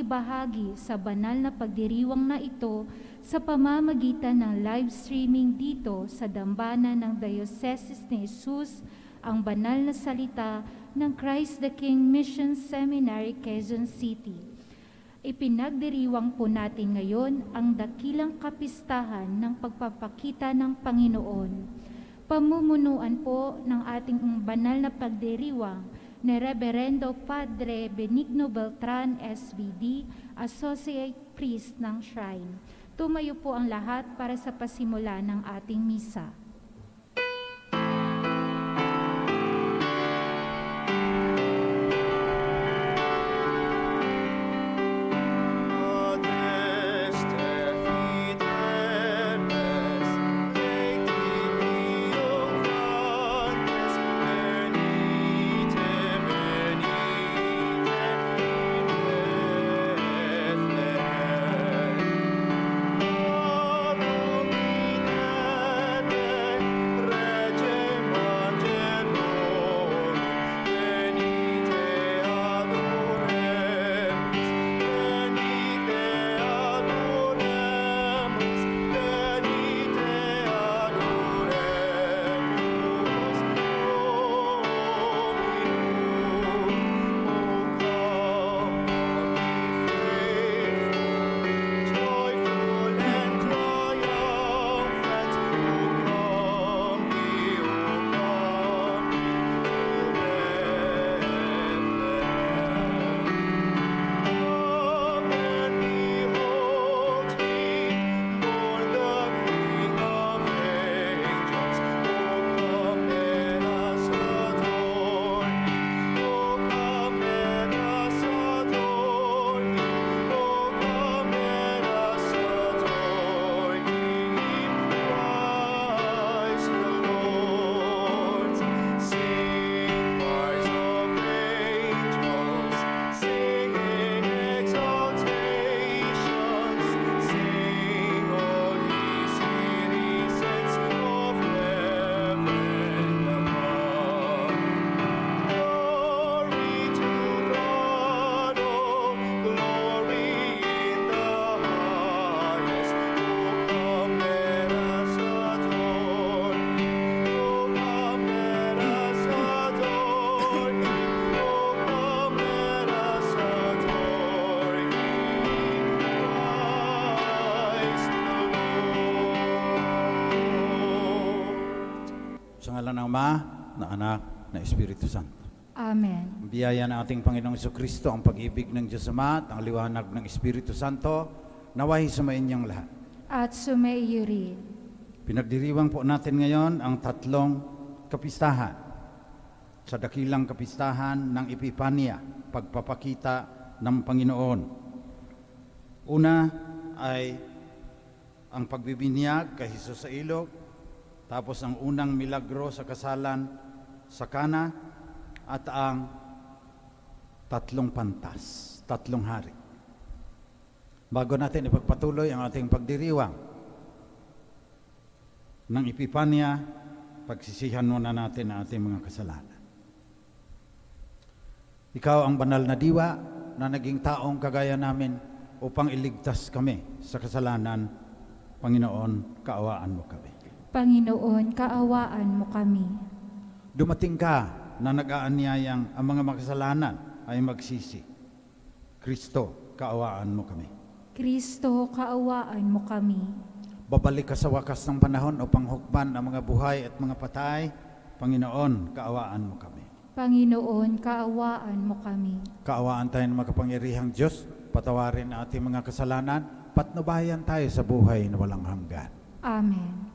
makibahagi sa banal na pagdiriwang na ito sa pamamagitan ng live streaming dito sa dambana ng Diocese ni Jesus, ang banal na salita ng Christ the King Mission Seminary, Quezon City. Ipinagdiriwang po natin ngayon ang dakilang kapistahan ng pagpapakita ng Panginoon. Pamumunuan po ng ating banal na pagdiriwang ni Reverendo Padre Benigno Beltran, SVD, Associate Priest ng Shrine. Tumayo po ang lahat para sa pasimula ng ating misa. Sa ngalan ng Ama, na Anak, na Espiritu Santo. Amen. Ang biyaya ng ating Panginoong Jesucristo, ang pag-ibig ng Diyos Ama, at ang liwanag ng Espiritu Santo, nawahi sumain niyang lahat. At sumaiyo rin. Pinagdiriwang po natin ngayon ang tatlong kapistahan. Sa dakilang kapistahan ng Epipanya, pagpapakita ng Panginoon. Una ay ang pagbibinyag kay Jesus sa ilog, tapos ang unang milagro sa kasalan sa Kana, at ang tatlong pantas, tatlong hari. Bago natin ipagpatuloy ang ating pagdiriwang ng Epipanya, pagsisihan muna natin ang ating mga kasalanan. Ikaw ang banal na diwa na naging taong kagaya namin upang iligtas kami sa kasalanan. Panginoon, kaawaan mo kami. Panginoon, kaawaan mo kami. Dumating ka na nag-aanyayang ang mga makasalanan ay magsisi. Kristo, kaawaan mo kami. Kristo, kaawaan mo kami. Babalik ka sa wakas ng panahon upang hukman ang mga buhay at mga patay. Panginoon, kaawaan mo kami. Panginoon, kaawaan mo kami. Kaawaan tayo ng makapangyarihang Diyos, patawarin ang ating mga kasalanan, patnubayan tayo sa buhay na walang hanggan. Amen.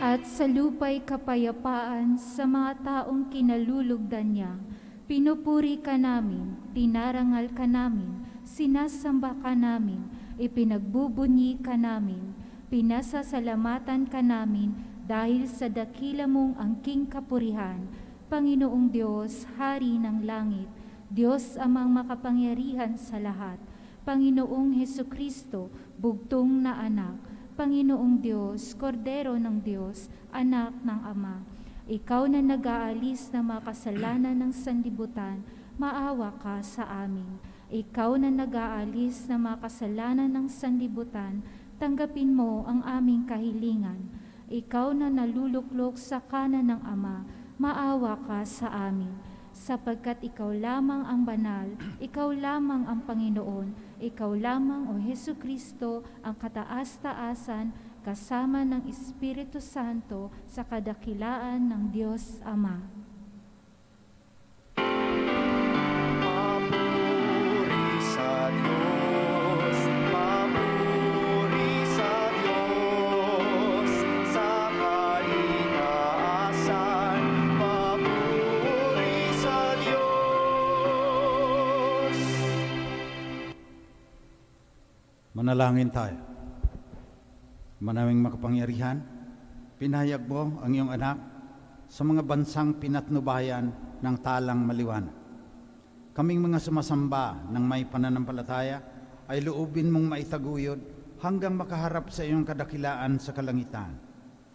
At sa lupa'y kapayapaan sa mga taong kinalulugdan niya. Pinupuri ka namin, tinarangal ka namin, sinasamba ka namin, ipinagbubunyi ka namin, pinasasalamatan ka namin dahil sa dakila mong angking kapurihan, Panginoong Diyos, Hari ng langit, Diyos amang makapangyarihan sa lahat, Panginoong Hesukristo, bugtong na anak, Panginoong Diyos, Kordero ng Diyos, anak ng Ama, ikaw na nag-aalis ng mga kasalanan ng sanlibutan, maawa ka sa amin. Ikaw na nag-aalis ng mga kasalanan ng sanlibutan, tanggapin mo ang aming kahilingan. Ikaw na naluluklok sa kanan ng Ama, maawa ka sa amin. Sapagkat ikaw lamang ang banal, ikaw lamang ang Panginoon, ikaw lamang, O Hesukristo, ang kataas-taasan, kasama ng Espiritu Santo sa kadakilaan ng Diyos Ama. Papuri sa Diyos, papuri sa Diyos, sa kaitaasan, papuri sa Diyos. Manalangin tayo. Manawing makapangyarihan, pinahayag mo ang iyong anak sa mga bansang pinatnubayan ng talang maliwanag. Kaming mga sumasamba ng may pananampalataya ay loobin mong maitaguyod hanggang makaharap sa iyong kadakilaan sa kalangitan.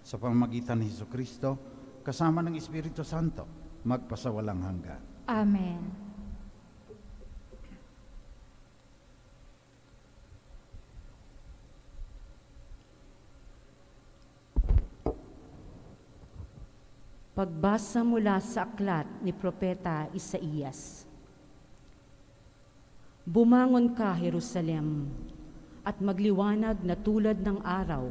Sa pamamagitan ni Hesukristo, kasama ng Espiritu Santo, magpasawalang hanggan. Amen. Pagbasa mula sa aklat ni Propeta Isaías. Bumangon ka, Jerusalem, at magliwanag na tulad ng araw.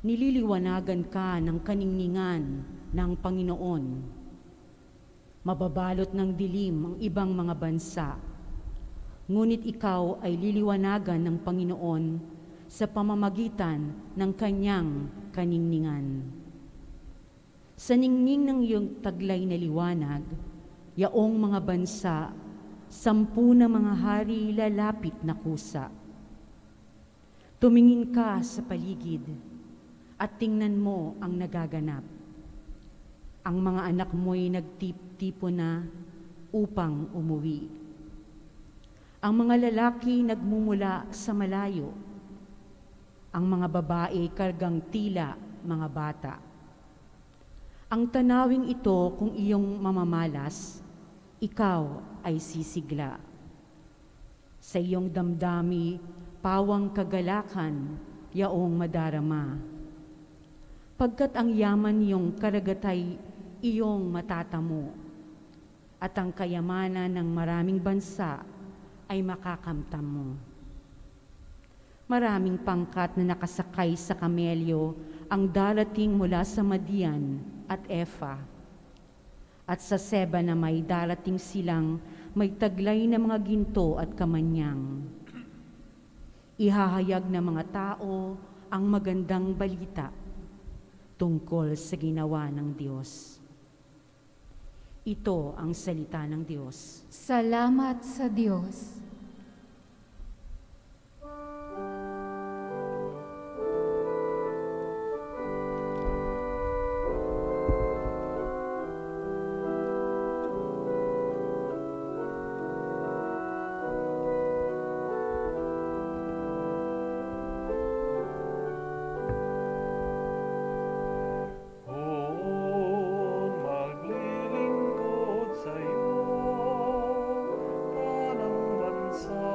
Nililiwanagan ka ng kaningningan ng Panginoon. Mababalot ng dilim ang ibang mga bansa, ngunit ikaw ay liliwanagan ng Panginoon sa pamamagitan ng kanyang kaningningan. Sa ningning ng iyong taglay na liwanag, yaong mga bansa, 10 na mga hari lalapit na kusa. Tumingin ka sa paligid at tingnan mo ang nagaganap. Ang mga anak mo'y nagtip-tipo na upang umuwi. Ang mga lalaki nagmumula sa malayo. Ang mga babae kargang tila mga bata. Ang tanawing ito kung iyong mamamalas, ikaw ay sisigla. Sa iyong damdami, pawang kagalakan, yaong madarama. Pagkat ang yaman niyong karagatay iyong matatamo, at ang kayamanan ng maraming bansa ay makakamtam mo. Maraming pangkat na nakasakay sa kamelyo ang darating mula sa Madian at Efa. At sa Seba na may darating silang may taglay na mga ginto at kamanyang. Ihahayag ng mga tao ang magandang balita tungkol sa ginawa ng Diyos. Ito ang salita ng Diyos. Salamat sa Diyos. Maglilingkod sa'yo, tanang bansa,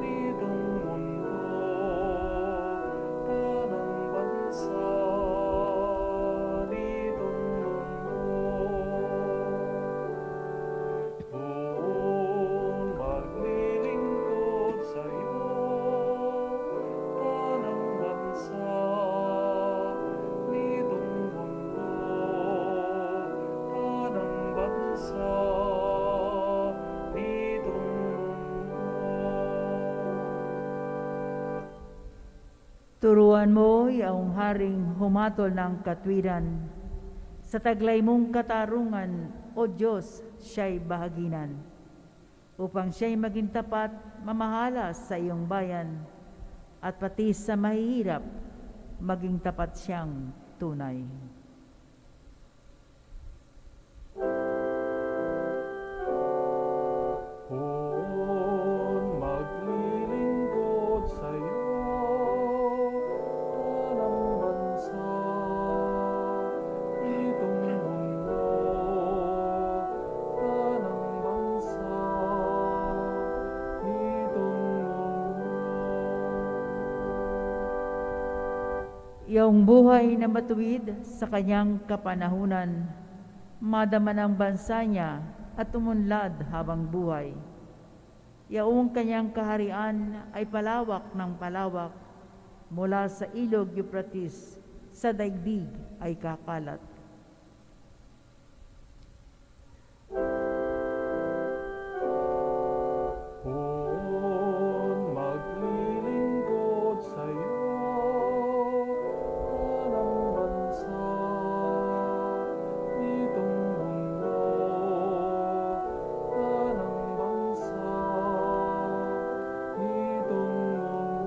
nitong mundo, tanang bansa, nitong mundo. Maglilingkod sa'yo, tanang bansa, nitong mundo, tanang bansa, nitong mundo. Turuan mo yaong haring humatol ng katwiran. Sa taglay mong katarungan, O Diyos, siya'y bahaginan. Upang siya'y maging tapat, mamahala sa iyong bayan, at pati sa mahihirap, maging tapat siyang tunay. Kung maglilingkod sa'yo, tanang bansa, itong mundo, tanang bansa, itong mundo. Iyong buhay na matuwid sa kanyang kapanahunan, madama ng bansa niya at umunlad habang buhay. Yaong kanyang kaharian ay palawak ng palawak, mula sa ilog Euphrates sa daigdig ay kakalat. Kung maglilingkod sa'yo, tanang bansa, itong mundo, tanang bansa, itong mundo.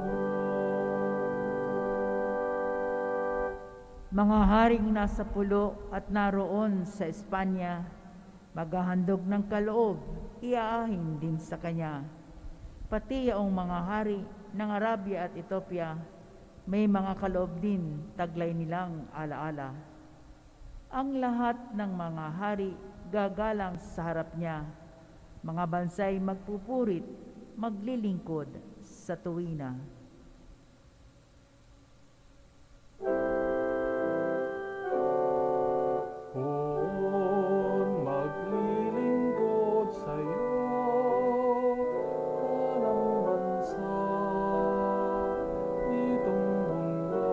Mga haring nasa pulo at naroon sa Espanya, maghahandog ng kaloob, iaahin din sa kanya. Pati yaong mga hari ng Arabia at Ethiopia, may mga kaloob din, taglay nilang alaala. Ang lahat ng mga hari gagalang sa harap niya, mga bansay magpupurit, maglilingkod sa tuwina. Kung maglilingkod sa'yo, tanang bansa, itong mundo,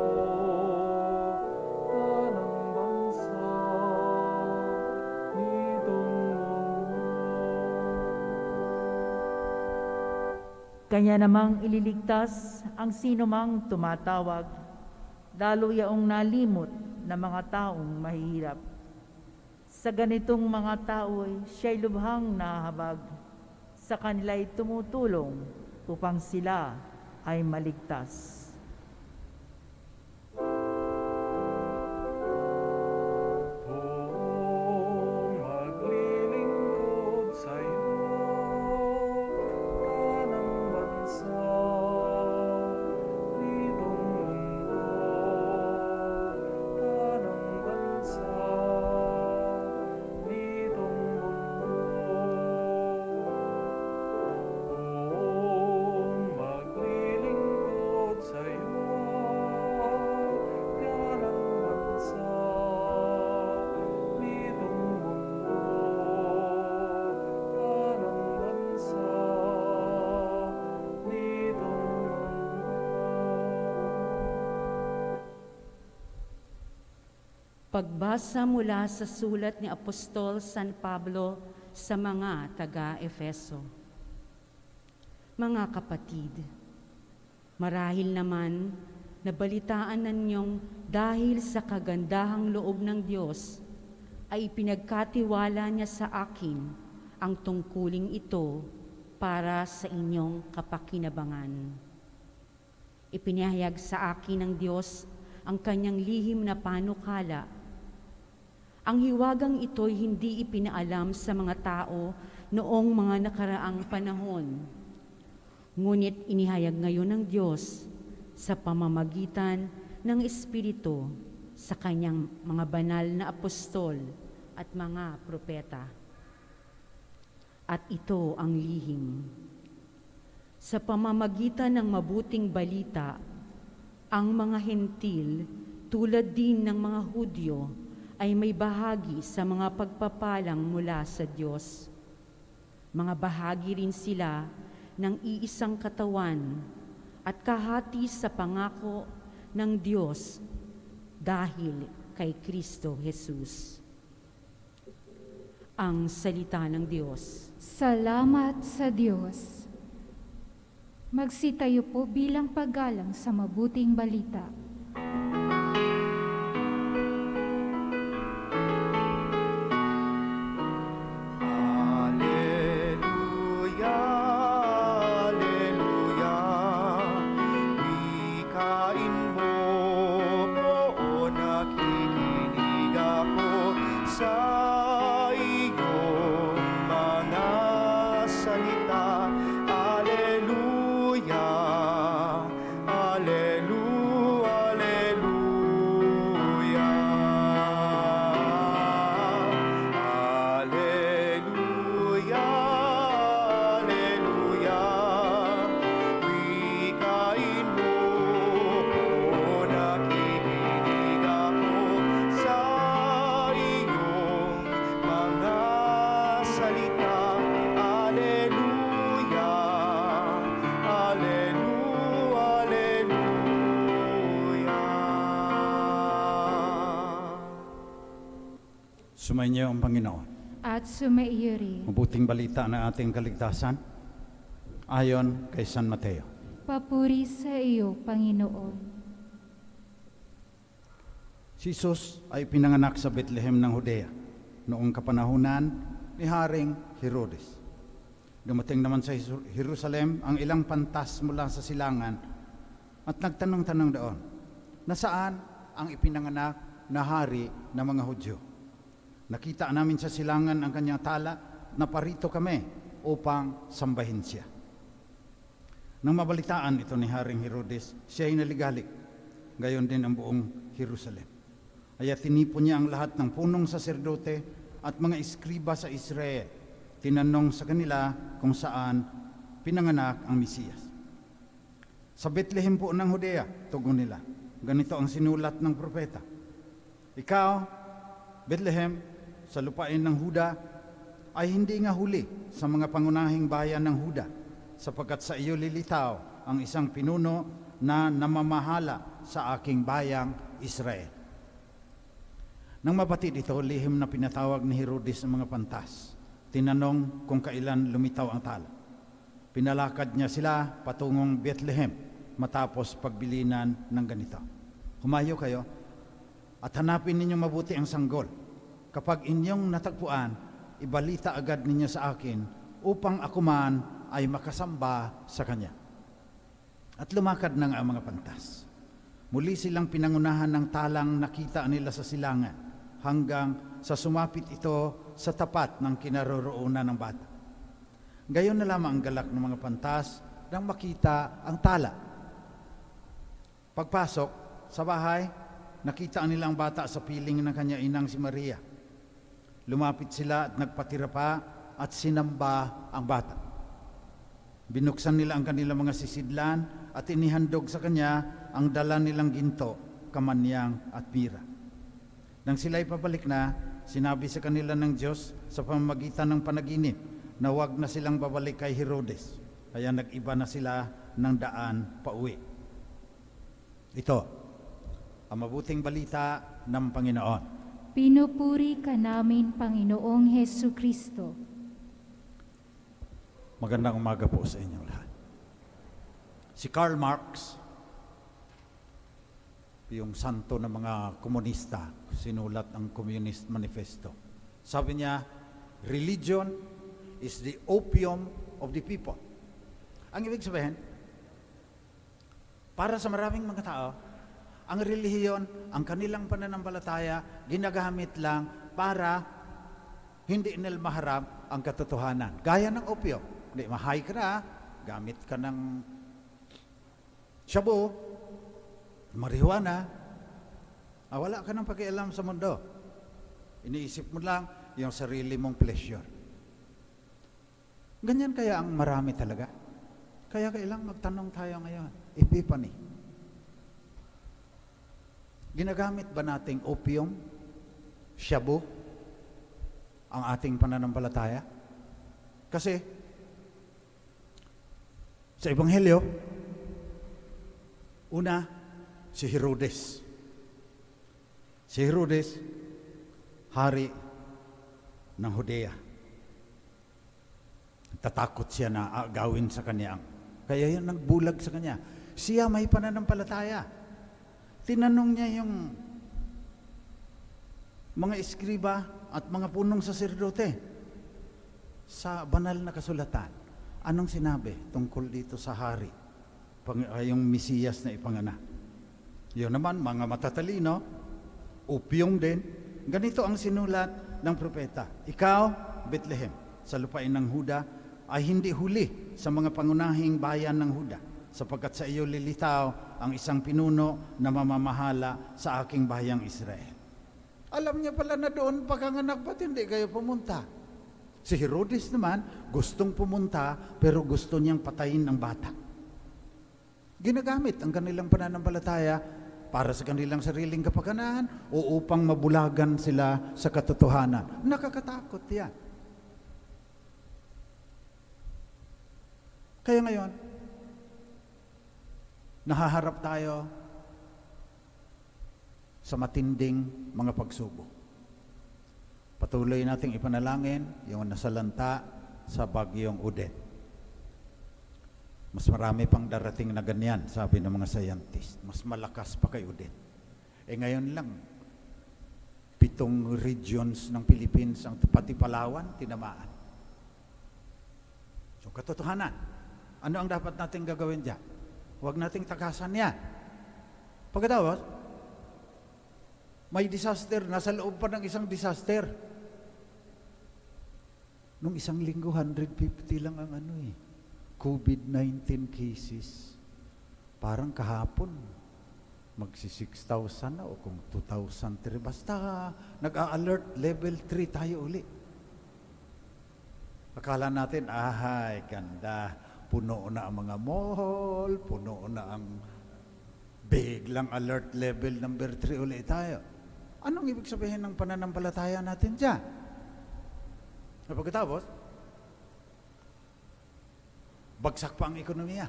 tanang bansa, itong mundo. Kanya namang ililigtas ang sinumang tumatawag, lalo yaong nalimot na mga taong mahihirap. Sa ganitong mga tao siya'y lubhang nahabag, sa kanila'y tumutulong upang sila ay maligtas. Kung maglilingkod sa'yo, tanang bansa, itong mundo, tanang bansa, itong mundo. Kung maglilingkod sa'yo, tanang bansa, itong mundo, tanang bansa, itong mundo. Pagbasa mula sa sulat ni Apostol San Pablo sa mga taga-Efeso. Mga kapatid, marahil naman nabalitaan ninyong dahil sa kagandahang loob ng Diyos ay pinagkatiwala niya sa akin ang tungkuling ito para sa inyong kapakinabangan. Ipinahayag sa akin ng Diyos ang kanyang lihim na panukala. Ang hiwagang ito'y hindi ipinaalam sa mga tao noong mga nakaraang panahon. Ngunit inihayag ngayon ng Diyos sa pamamagitan ng Espiritu sa kanyang mga banal na apostol at mga propeta. At ito ang lihim. Sa pamamagitan ng mabuting balita, ang mga hentil tulad din ng mga Hudyo ay may bahagi sa mga pagpapalang mula sa Diyos. Mga bahagi rin sila ng iisang katawan at kahati sa pangako ng Diyos dahil kay Kristo Jesus. Ang salita ng Diyos. Salamat sa Diyos. Magsitayo po bilang paggalang sa mabuting balita. Alleluia, alleluia, wikain mo Sumainyo ang Panginoon. at sumaiyo rin. Mabuting balita ng ating kaligtasan ayon kay San Mateo. Papuri sa iyo, Panginoon. Si Jesus ay pinanganak sa Bethlehem ng Judea noong kapanahunan ni Haring Herodes. Dumating naman sa Jerusalem ang ilang pantas mula sa silangan at nagtanong-tanong doon, nasaan ang ipinanganak na hari ng mga Hudyo? Nakita namin sa silangan ang kanyang tala na parito kami upang sambahin siya. Nang mabalitaan ito ni Haring Herodes, siya ay naligalig. Gayon din ang buong Jerusalem. Kaya tinipon niya ang lahat ng punong saserdote at mga eskriba sa Israel. Tinanong sa kanila kung saan pinanganak ang Mesiyas. Sa Bethlehem po ng Judea, tugon nila. Ganito ang sinulat ng propeta. Ikaw, Bethlehem, sa lupain ng Huda, ay hindi nga huli sa mga pangunahing bayan ng Huda, sapagkat sa iyo lilitaw ang isang pinuno na namamahala sa aking bayang Israel. Nang mabatid ito, lihim na pinatawag ni Herodes ang mga pantas. Tinanong kung kailan lumitaw ang tala. Pinalakad niya sila patungong Bethlehem matapos pagbilinan ng ganito. Humayo kayo at hanapin ninyo mabuti ang sanggol. Kapag inyong natagpuan, ibalita agad ninyo sa akin upang ako man ay makasamba sa kanya. At lumakad na nga ang mga pantas. Muli silang pinangunahan ng talang nakita nila sa silangan hanggang sa sumapit ito sa tapat ng kinaroroonan ng bata. Gayon na lamang ang galak ng mga pantas nang makita ang tala. Pagpasok sa bahay, nakita nila ang bata sa piling ng kanya inang si Maria. Lumapit sila at nagpatira pa at sinamba ang bata. Binuksan nila ang kanilang mga sisidlan at inihandog sa kanya ang dala nilang ginto, kamanyang at mira. Nang sila'y pabalik na, sinabi sa kanila ng Diyos sa pamamagitan ng panaginip na huwag na silang babalik kay Herodes. Kaya nag-iba na sila ng daan pauwi. Ito ang mabuting balita ng Panginoon. Pinupuri ka namin, Panginoong Hesu Kristo. Magandang umaga po sa inyong lahat. Si Karl Marx, yung santo ng mga komunista, sinulat ang Communist Manifesto. Sabi niya, religion is the opium of the people. Ang ibig sabihin, para sa maraming mga tao, ang relihiyon, ang kanilang pananampalataya, ginagamit lang para hindi nila maharap ang katotohanan. Gaya ng opio. Hindi, mahay ka na, gamit ka ng shabu, marijuana, wala ka ng pakialam sa mundo. Iniisip mo lang yung sarili mong pleasure. Ganyan kaya ang marami talaga. Kaya kailang magtanong tayo ngayon, Epiphany. Ginagamit ba nating opium, shabu, ang ating pananampalataya? Kasi, sa Ebanghelyo, una, si Herodes. Si Herodes, hari ng Judea. Tatakot siya na gawin sa kanya. Kaya yun nagbulag sa kanya. Siya may pananampalataya. Tinanong niya yung mga eskriba at mga punong saserdote sa banal na kasulatan. Anong sinabi tungkol dito sa hari, yung Mesiyas na ipanganak? Yun naman, mga matatalino, upyong din. Ganito ang sinulat ng propeta. Ikaw, Bethlehem, sa lupain ng Huda, ay hindi huli sa mga pangunahing bayan ng Huda, sapagkat sa iyo lilitaw ang isang pinuno na mamamahala sa aking bayang Israel. Alam niya pala na doon pagkanganak, ba't hindi kayo pumunta? Si Herodes naman, gustong pumunta, pero gusto niyang patayin ang bata. Ginagamit ang kanilang pananampalataya para sa kanilang sariling kapakanan o upang mabulagan sila sa katotohanan. Nakakatakot yan. Kaya ngayon, nahaharap tayo sa matinding mga pagsubok. Patuloy nating ipanalangin yung nasalanta sa bagyong Odette. Mas marami pang darating na ganyan, sabi ng mga scientist. Mas malakas pa kay Odette. Ngayon lang, 7 regions ng Philippines, ang pati Palawan, tinamaan. So, katotohanan, ano ang dapat natin gagawin dyan? Huwag nating takasan yan. Pagkatapos, may disaster, nasa loob pa ng isang disaster. Nung isang linggo, 150 lang ang COVID-19 cases. Parang kahapon, magsi 6,000 na o kung 2,003. Basta nag-a-alert level 3 tayo uli. Akala natin, ganda. Puno na ang mga mall, puno na ang biglang alert level number 3 uli tayo. Anong ibig sabihin ng pananampalataya natin dyan? Pagkatapos, bagsak pa ang ekonomiya.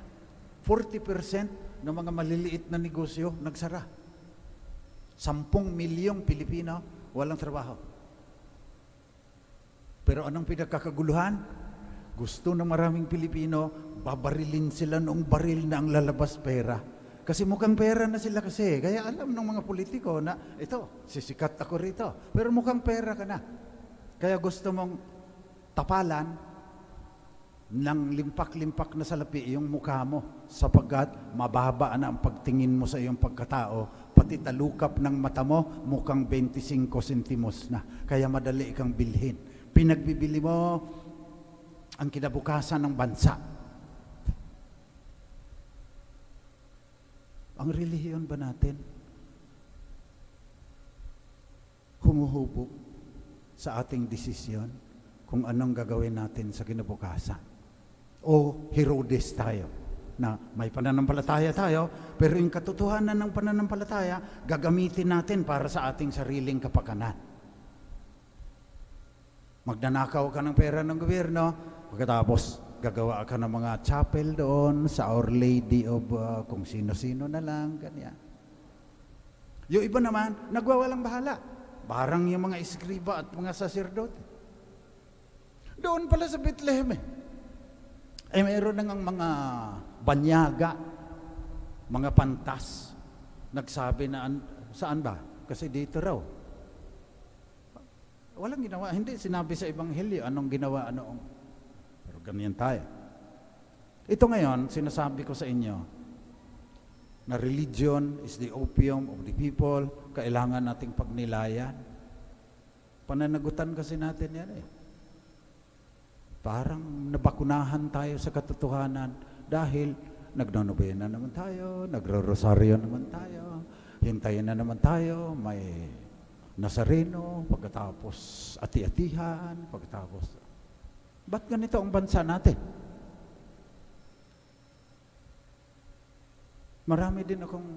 40% ng mga maliliit na negosyo nagsara. 10 milyong Pilipino walang trabaho. Pero anong pinagkakaguluhan? Gusto ng maraming Pilipino, babarilin sila noong baril na ang lalabas pera. Kasi mukhang pera na sila kasi. Kaya alam ng mga politiko na, ito, sisikat ako rito. Pero mukhang pera ka na. Kaya gusto mong tapalan ng limpak-limpak na salapi yung mukha mo sapagkat mababa na ang pagtingin mo sa iyong pagkatao, pati talukap ng mata mo mukhang 25 sentimos na, kaya madali kang bilhin. Pinagbibili mo ang kinabukasan ng bansa. Ang relihiyon ba natin humuhubog sa ating desisyon kung anong gagawin natin sa kinabukasan? O Herodes tayo, na may pananampalataya tayo, pero yung katotohanan ng pananampalataya, gagamitin natin para sa ating sariling kapakanan. Magnanakaw ka ng pera ng gobyerno, pagkatapos gagawa ka ng mga chapel doon sa Our Lady of kung sino-sino na lang, ganyan. Yung iba naman, nagwawalang bahala. Parang yung mga iskriba at mga saserdote. Doon pala sa Bethlehem meron nang mga banyaga, mga pantas, nagsabi na, saan ba? Kasi dito raw. Walang ginawa, hindi sinabi sa Ebanghelyo anong ginawa, anoong. Pero ganyan tayo. Ito ngayon, sinasabi ko sa inyo, na religion is the opium of the people, kailangan nating pagnilayan. Pananagutan kasi natin yan Parang nabakunahan tayo sa katotohanan dahil nagnonobena naman tayo, nagro-rosaryo naman tayo, hintayin na naman tayo, may Nazareno, pagkatapos ati-atihan, pagkatapos. Ba't ganito ang bansa natin? Marami din akong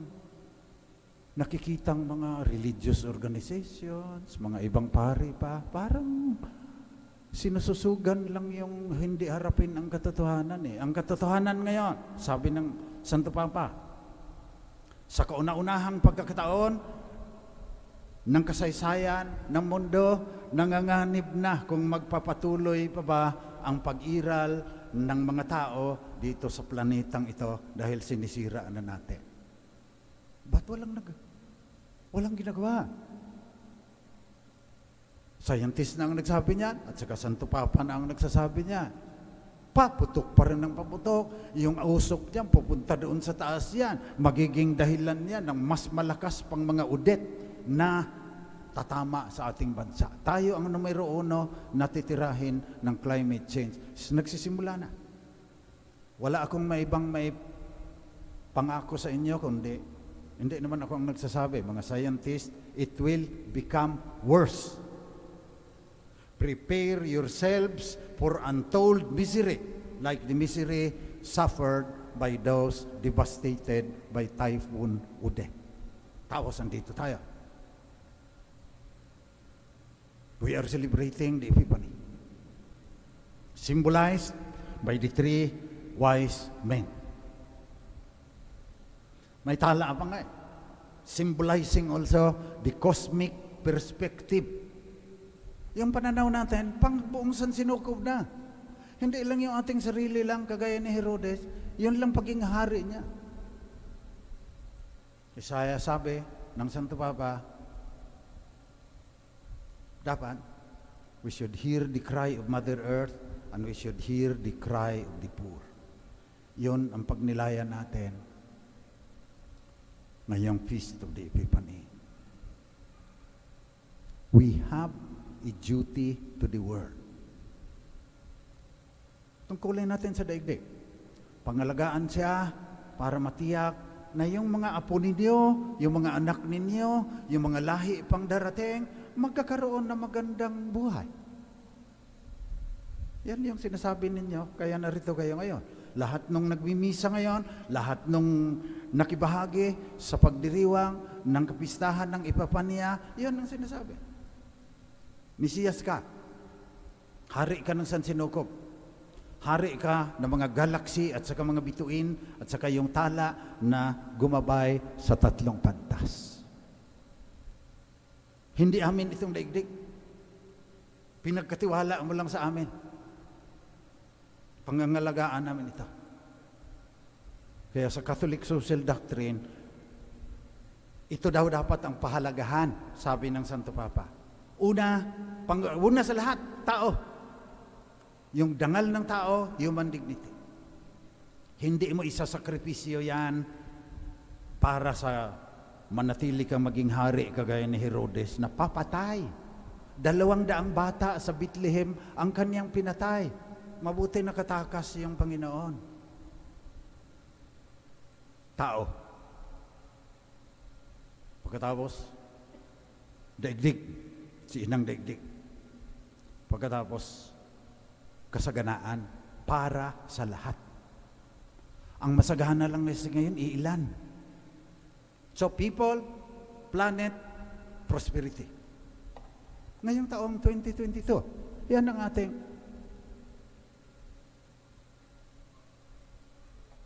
nakikitang mga religious organizations, mga ibang pari pa, parang sinususugan lang yung hindi harapin ang katotohanan Ang katotohanan ngayon, sabi ng Santo Papa, sa kauna-unahang pagkakataon ng kasaysayan ng mundo, nanganganib na kung magpapatuloy pa ba ang pag-iral ng mga tao dito sa planetang ito dahil sinisira na natin. Ba't walang ginagawa? Scientist na ang nagsabi niyan, at saka Santo Papa na ang nagsasabi niyan. Paputok pa rin ng paputok. Yung usok niyan, pupunta doon sa taas yan. Magiging dahilan yan ng mas malakas pang mga udet na tatama sa ating bansa. Tayo ang numero 1 na titirahin ng climate change. Nagsisimula na. Wala akong may pangako sa inyo, kundi hindi naman ako ang nagsasabi. Mga scientist, it will become worse. Prepare yourselves for untold misery, like the misery suffered by those devastated by Typhoon Odette. Tapos andito tayo. We are celebrating the Epiphany, symbolized by the 3 wise men. May tala pa nga symbolizing also the cosmic perspective. Yung pananaw natin, pang buong sansinukob na. Hindi lang yung ating sarili lang, kagaya ni Herodes, yun lang paging hari niya. Isaiah sabi ng Santo Papa, dapat, we should hear the cry of Mother Earth and we should hear the cry of the poor. Yun ang pagnilayan natin ngayong Feast of the Epiphany. We have a duty to the world. Tungkulin natin sa daigdig. Pangalagaan siya para matiyak na yung mga apo ninyo, yung mga anak ninyo, yung mga lahi pang darating, magkakaroon ng magandang buhay. Yan yung sinasabi ninyo, kaya narito kayo ngayon. Lahat nung nagmimisa ngayon, lahat nung nakibahagi sa pagdiriwang ng kapistahan ng Epifania, yan ang sinasabi. Mesiyas ka. Hari ka ng Sansinukob. Hari ka ng mga galaxy at saka mga bituin at saka yung tala na gumabay sa 3 pantas. Hindi amin itong daigdig. Pinagkatiwala mo lang sa amin. Pangangalagaan namin ito. Kaya sa Catholic Social Doctrine, ito daw dapat ang pahalagahan, sabi ng Santo Papa. Una sa lahat, tao. Yung dangal ng tao, human dignity. Hindi mo isasakripisyo yan para sa manatili kang maging hari kagaya ni Herodes na papatay. 200 bata sa Bethlehem ang kanyang pinatay. Mabuti nakatakas yung Panginoon. Tao. Pagkatapos, daigdig. Si inang daigdig. Pagkatapos, kasaganaan para sa lahat. Ang masagana lang nila ngayon, iilan. So, people, planet, prosperity. Ngayong taong 2022, yan ang ating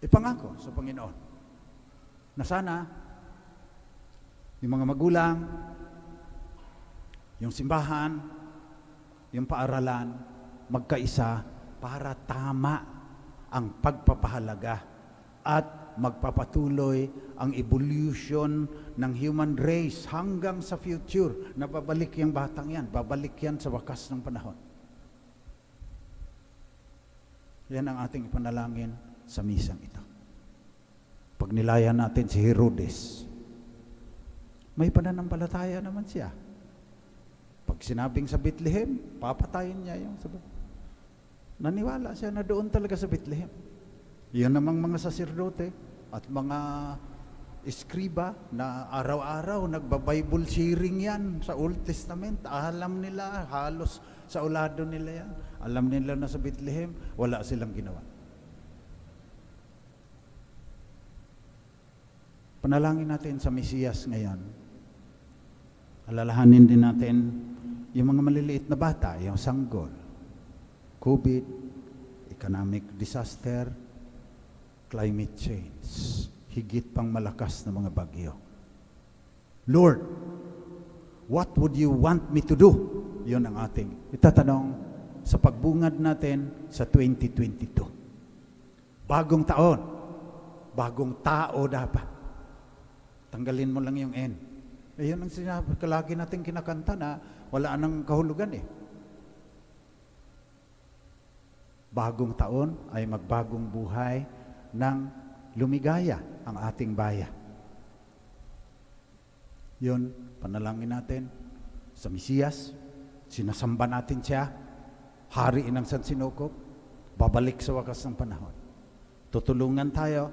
ipangako sa Panginoon. Na sana, yung mga magulang, yung simbahan, yung paaralan, magkaisa para tama ang pagpapahalaga at magpapatuloy ang evolution ng human race hanggang sa future na babalik yung batang yan, babalik yan sa wakas ng panahon. Yan ang ating ipanalangin sa misang ito. Pag nilayan natin si Herodes, may pananampalataya naman siya. Pag sinabing sa Bethlehem, papatayin niya yung sabi. Naniwala siya na doon talaga sa Bethlehem. Yan namang mga saserdote at mga eskriba na araw-araw nagba-Bible sharing yan sa Old Testament. Alam nila, halos sa ulado nila yan. Alam nila na sa Bethlehem, wala silang ginawa. Panalangin natin sa Mesiyas ngayon. Alalahanin din natin yung mga maliliit na bata, yung sanggol, COVID, economic disaster, climate change, higit pang malakas na mga bagyo. Lord, what would you want me to do? Yun ang ating itatanong sa pagbungad natin sa 2022. Bagong taon, bagong tao dapat. Tanggalin mo lang yung N. Yun ang sinabi, lagi natin kinakanta na wala nang kahulugan eh. Bagong taon ay magbagong buhay ng lumigaya ang ating bayan. Yun, panalangin natin sa Mesiyas, sinasamba natin siya, hari ng Sansinukob, babalik sa wakas ng panahon. Tutulungan tayo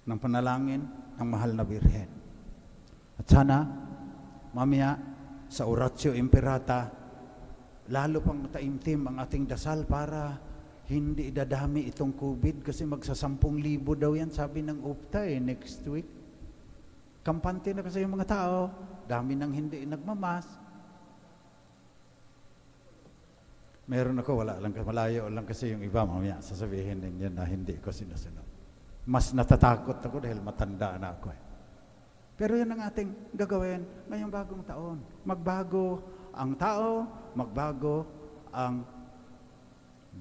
ng panalangin ng mahal na Birhen. At sana, mamaya, sa Oratio Imperata, lalo pang taimtim ang ating dasal para hindi dadami itong COVID kasi magsa-10,000 daw yan, sabi ng UPTA next week. Kampante na kasi yung mga tao, dami nang hindi nagmamas. Meron ako, wala lang, malayo lang kasi yung iba, mamaya sasabihin ninyo na hindi ko sinusunod. Mas natatakot ako dahil matanda na ako eh. Pero yan ang ating gagawin ngayong bagong taon. Magbago ang tao, magbago ang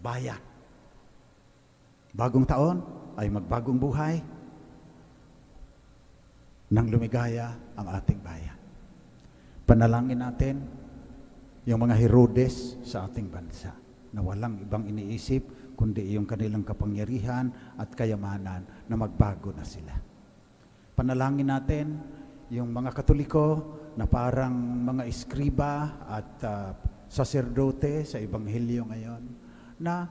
bayan. Bagong taon ay magbagong buhay nang lumigaya ang ating bayan. Panalangin natin yung mga Herodes sa ating bansa na walang ibang iniisip kundi yung kanilang kapangyarihan at kayamanan na magbago na sila. Panalangin natin yung mga Katoliko na parang mga eskriba at saserdote sa Ebanghelyo ngayon na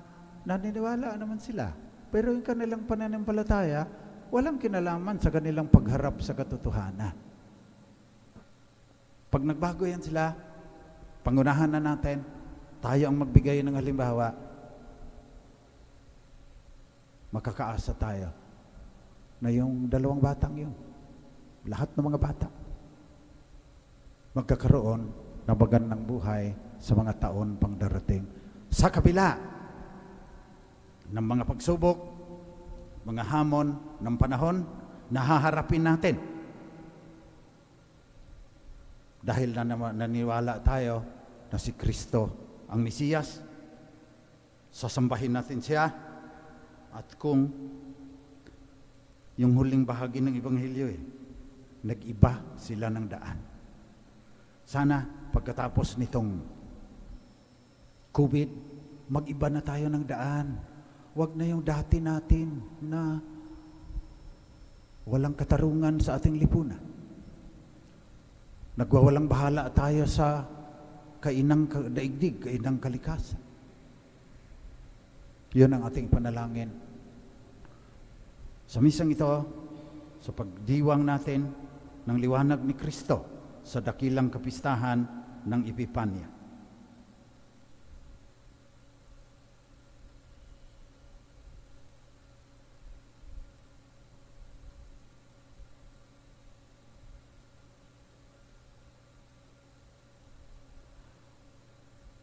naniniwala naman sila. Pero yung kanilang pananampalataya, walang kinalaman sa kanilang pagharap sa katotohanan. Pag nagbago yan sila, pangunahan na natin, tayo ang magbigay ng halimbawa, makakaasa tayo na yung dalawang batang yun, lahat ng mga bata, magkakaroon ng magandang buhay sa mga taon pang darating. Sa kabila ng mga pagsubok, mga hamon ng panahon na haharapin natin. Dahil naniwala tayo na si Kristo ang Mesiyas, sasambahin natin siya. At kung yung huling bahagi ng Ebanghelyo nag-iba sila ng daan. Sana pagkatapos nitong COVID, mag-iba na tayo ng daan. Huwag na yung dati natin na walang katarungan sa ating lipunan. Nagwawalang bahala tayo sa kainang daigdig, kainang kalikasan. Yun ang ating panalangin. Sa misang ito, sa pagdiwang natin ng liwanag ni Kristo sa dakilang kapistahan ng Epipanya.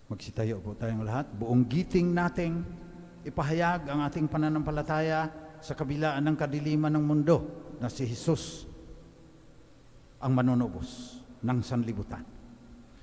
Magsitayo po tayong lahat. Buong giting nating ipahayag ang ating pananampalataya sa kabilaan ng kadiliman ng mundo na si Jesus ang manunubos ng sanlibutan.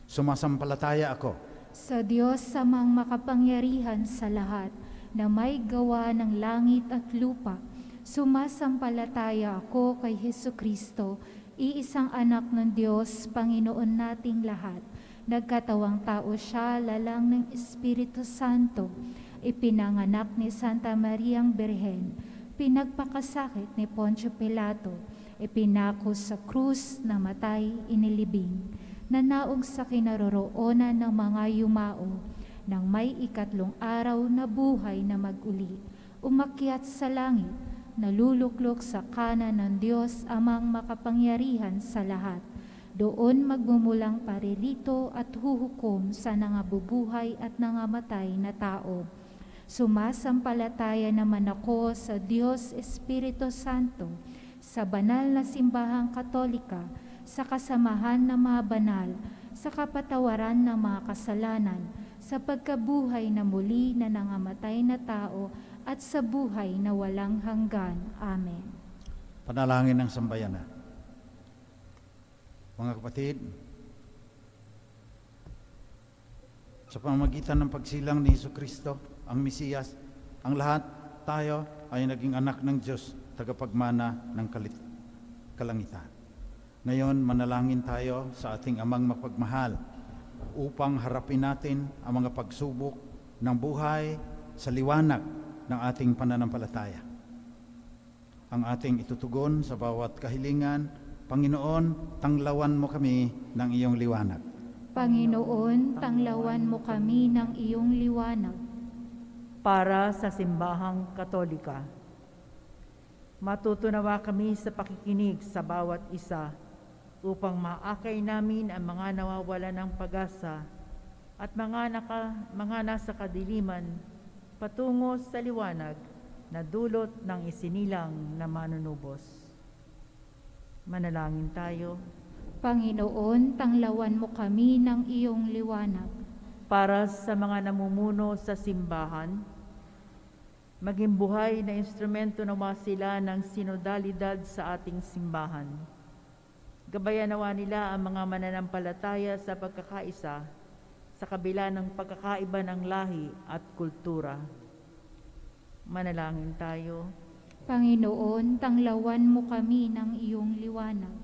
Sumasampalataya ako Sa Diyos samang makapangyarihan sa lahat na may gawa ng langit at lupa, sumasampalataya ako kay Hesukristo, iisang anak ng Diyos, Panginoon nating lahat. Nagkatawang tao siya, lalang ng Espiritu Santo, ipinanganak ni Santa Mariang Birhen, pinagpakasakit ni Poncio Pilato, ipinako sa krus, namatay, inilibing, nanaog sa kinaroroonan ng mga yumao, nang may ikatlong araw na buhay na mag-uli, umakyat sa langit, naluluklok sa kanan ng Diyos amang makapangyarihan sa lahat. Doon magmumulang paririto at huhukom sa nangabubuhay at nangamatay na tao. Sumasampalataya naman ako sa Diyos Espiritu Santo, sa banal na simbahang Katolika, sa kasamahan ng mga banal, sa kapatawaran ng mga kasalanan, sa pagkabuhay na muli na nangamatay na tao, at sa buhay na walang hanggan. Amen. panalangin ng sambayanan. Mga kapatid, sa pamamagitan ng pagsilang ni Hesukristo, ang Mesiyas, ang lahat tayo ay naging anak ng Diyos, tagapagmana ng kalangitan. Ngayon, manalangin tayo sa ating Amang mapagmahal upang harapin natin ang mga pagsubok ng buhay sa liwanag ng ating pananampalataya. Ang ating itutugon sa bawat kahilingan, Panginoon, tanglawan mo kami ng iyong liwanag. Panginoon, tanglawan mo kami ng iyong liwanag. Para sa simbahang Katolika, matutunawa kami sa pakikinig sa bawat isa upang maakay namin ang mga nawawala ng pag-asa at mga nasa kadiliman patungo sa liwanag na dulot ng isinilang na manunubos. Manalangin tayo. Panginoon, tanglawan mo kami ng iyong liwanag. Para sa mga namumuno sa simbahan, maging buhay na instrumento nawa sila ng sinodalidad sa ating simbahan. Gabayan nawa nila ang mga mananampalataya sa pagkakaisa sa kabila ng pagkakaiba ng lahi at kultura. Manalangin tayo. Panginoon, tanglawan mo kami ng iyong liwanag.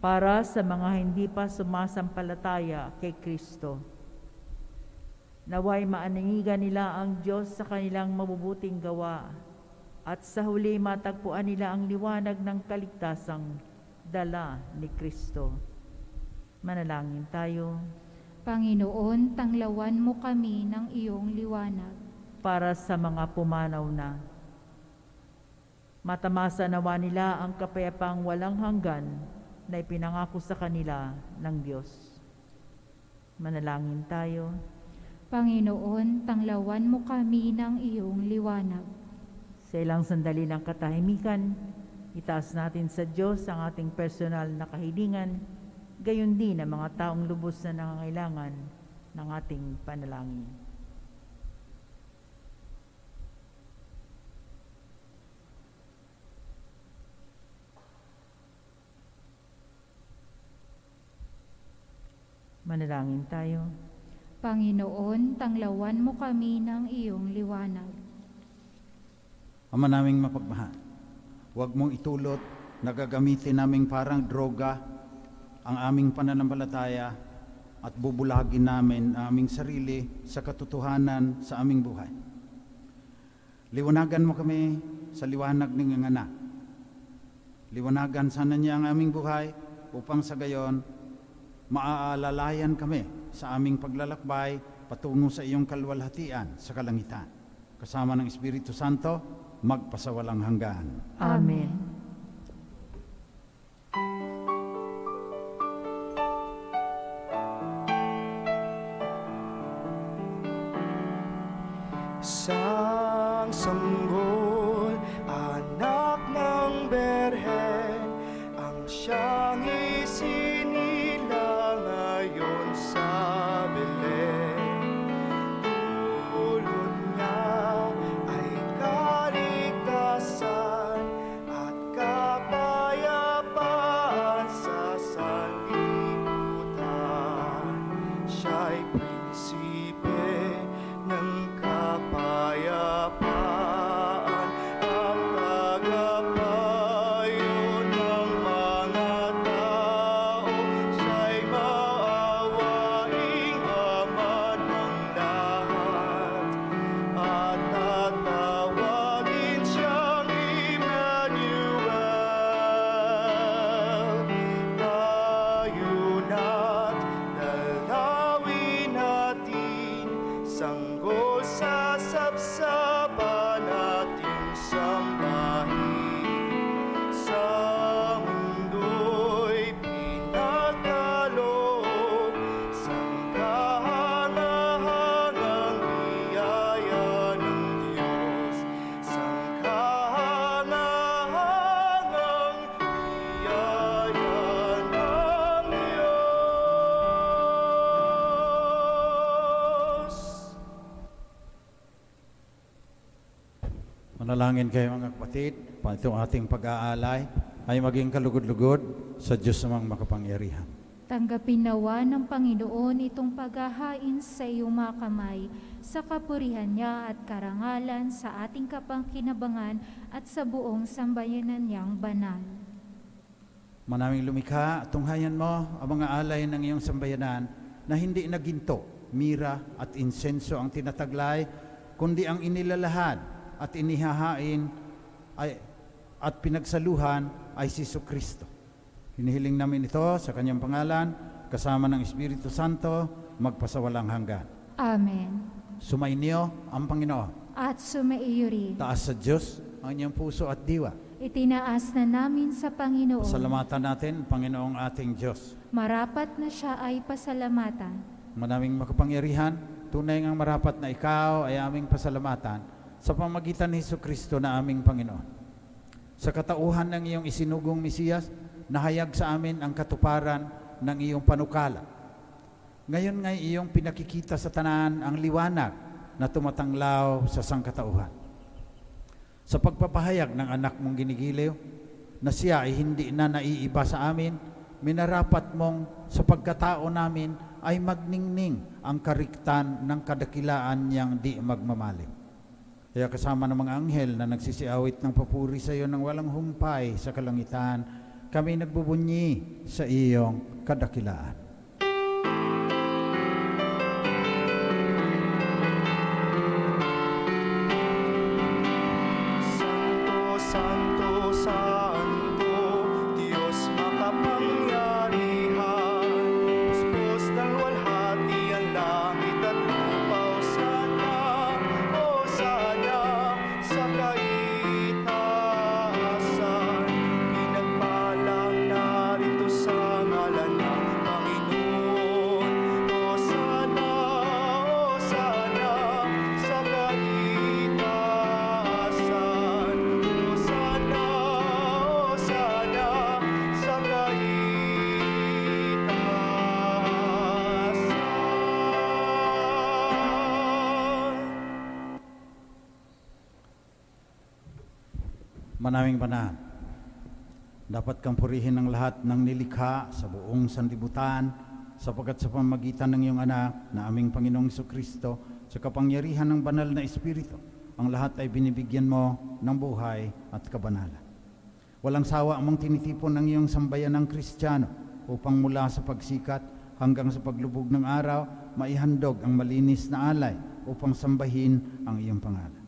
Para sa mga hindi pa sumasampalataya kay Kristo, naway maaninigan nila ang Diyos sa kanilang mabubuting gawa at sa huli matagpuan nila ang liwanag ng kaligtasang dala ni Kristo. Manalangin tayo. Panginoon, tanglawan mo kami ng iyong liwanag. Para sa mga pumanaw na, matamasa nawa nila ang kapayapaang walang hanggan na ipinangako sa kanila ng Diyos. Manalangin tayo. Panginoon, tanglawan mo kami ng iyong liwanag. Sa ilang sandali ng katahimikan, itaas natin sa Diyos ang ating personal na kahilingan, gayon din ang mga taong lubos na nangangailangan ng ating panalangin. Manalangin tayo. Panginoon, tanglawan mo kami ng iyong liwanag. Ama naming mapagmahal, huwag mong itulot na gagamitin naming parang droga ang aming pananampalataya at bubulagin namin ang aming sarili sa katotohanan sa aming buhay. Liwanagan mo kami sa liwanag ng iyong anak. Liwanagan sana niya ang aming buhay upang sa gayon maaalalayan kami sa aming paglalakbay patungo sa iyong kalwalhatian sa kalangitan. Kasama ng Espiritu Santo, magpasawalang hanggan. Amen. Sang sanggol, anak ng Berhen, ang siyang isinila ngayon sa Belen. Dulot niya ay kaligtasan at kapayapaan sa sanlibutan. Siya'y prinsipe ng kapayapaan, ang tagapayo ng mga tao. Siya'y maawaing ama ng lahat, at tatawagin siyang Emmanuel. Tayo na't dalawin natin, sanggol sa sapsapan nating sambahin. Sa mundo'y pinagkaloob, sang kahangahangang biyaya ng Diyos. Sang kahangahangang biyaya ng Diyos. Manalangin kayo mga kapatid, itong ating pag-aalay ay maging kalugod-lugod sa Diyos namang makapangyarihan. Tanggapin nawa ng Panginoon itong paghahain sa iyong mga kamay sa kapurihan niya at karangalan sa ating kapangkinabangan at sa buong sambayanan niyang banal. Manaming lumikha, tunghayan mo ang mga alay ng iyong sambayanan na hindi na ginto, mira at insenso ang tinataglay, kundi ang inilalahad at inihahain at pinagsaluhan ay si Jesucristo. Hinihiling namin ito sa kanyang pangalan, kasama ng Espiritu Santo, magpasawalang hanggan. Amen. Sumainyo ang Panginoon. At sumaiyo rin. Taas sa Diyos ang inyong puso at diwa. Itinaas na namin sa Panginoon. Salamatan natin, Panginoong ating Diyos. Marapat na siya ay pasalamatan. Manaming makapangyarihan, tunay ngang marapat na ikaw ay aming pasalamatan sa pamagitan ni Jesucristo na aming Panginoon. Sa katauhan ng iyong isinugong Mesiyas, nahayag sa amin ang katuparan ng iyong panukala. Ngayon ngay iyong pinakikita sa tanan ang liwanag na tumatanglaw sa sangkatauhan. Sa pagpapahayag ng anak mong ginigiliw, na siya ay hindi na naiiba sa amin, minarapat mong sa pagkatao namin ay magningning ang kariktan ng kadakilaan niyang di magmamalim. Kaya kasama ng mga anghel na nagsisiawit ng papuri sa iyo ng walang humpay sa kalangitan, kami nagbubunyi sa iyong kadakilaan. Santo, Santo, Santo, Diyos makapangyarihan. Puspos ng walhati ang langit at lupa. Hosana sa kaitaasan. Pinagpalang narito sa ngalan ng Panginoon. Hosana, Hosana sa kaitaasan. Hosana, Hosana sa kaitaasan. Manaming Banahan, dapat kang purihin ng lahat ng nilikha sa buong sanlibutan, sapagkat sa pamamagitan ng iyong anak na aming Panginoong Jesucristo, sa kapangyarihan ng banal na Espiritu, ang lahat ay binibigyan mo ng buhay at kabanalan. Walang sawa mong tinitipon ng iyong sambayan ng Kristiyano upang mula sa pagsikat hanggang sa paglubog ng araw, maihandog ang malinis na alay upang sambahin ang iyong pangalan.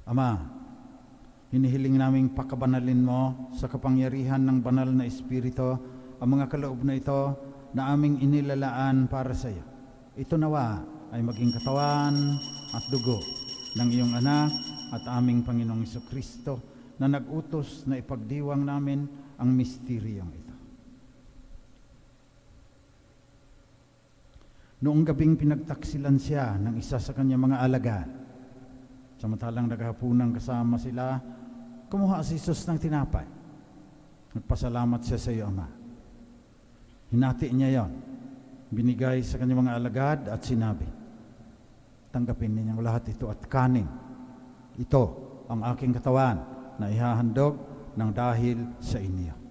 Ama, hinihiling naming pakabanalin mo sa kapangyarihan ng banal na Espiritu ang mga kaloob na ito na aming inilalaan para sa iyo. Ito nawa ay maging katawan at dugo ng iyong anak at aming Panginoong Jesucristo na nag-utos na ipagdiwang namin ang misteryong ito. Noong gabing pinagtaksilan siya ng isa sa kanyang mga alagad, samantalang naghahapunan kasama sila, kumuha si Jesus ng tinapay. Nagpasalamat siya sa iyo, Ama. Hinati niya yon, binigay sa kanyang mga alagad at sinabi, tanggapin ninyong lahat ito at kanin. Ito ang aking katawan na ihahandog ng dahil sa inyo.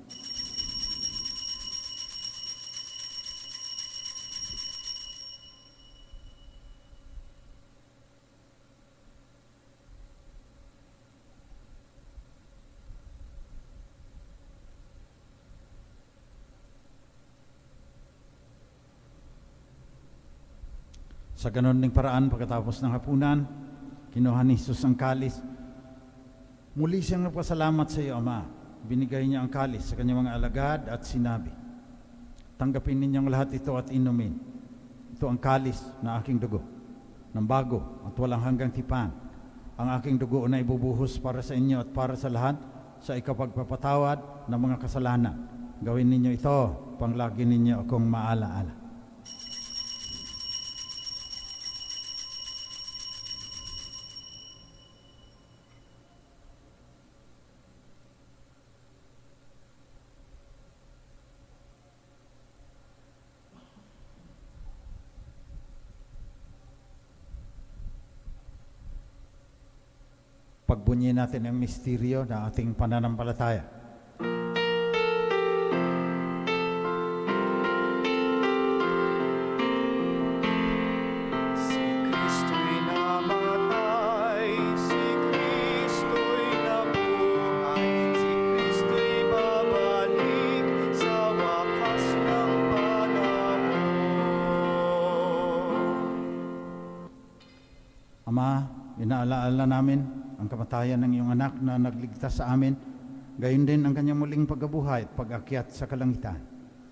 Sa ganon ding paraan, pagkatapos ng hapunan, kinuha ni Jesus ang kalis. Muli siyang nagpasalamat sa iyo, Ama. Binigay niya ang kalis sa kanyang mga alagad at sinabi, tanggapin ninyong lahat ito at inumin. Ito ang kalis na aking dugo, ng bago at walang hanggang tipan. Ang aking dugo na ibubuhos para sa inyo at para sa lahat sa ikapagpapatawad ng mga kasalanan. Gawin ninyo ito, panglagi ninyo akong maalaala. Pagbunyi natin ang misteryo ng ating pananampalataya. Si Kristo'y namatay, si Kristo'y nabuhay, si Kristo'y babalik sa wakas ng panahon. Ama, inaalaala namin ang kamatayan ng iyong anak na nagligtas sa amin, gayon din ang kanyang muling pagkabuhay at pag-akyat sa kalangitan.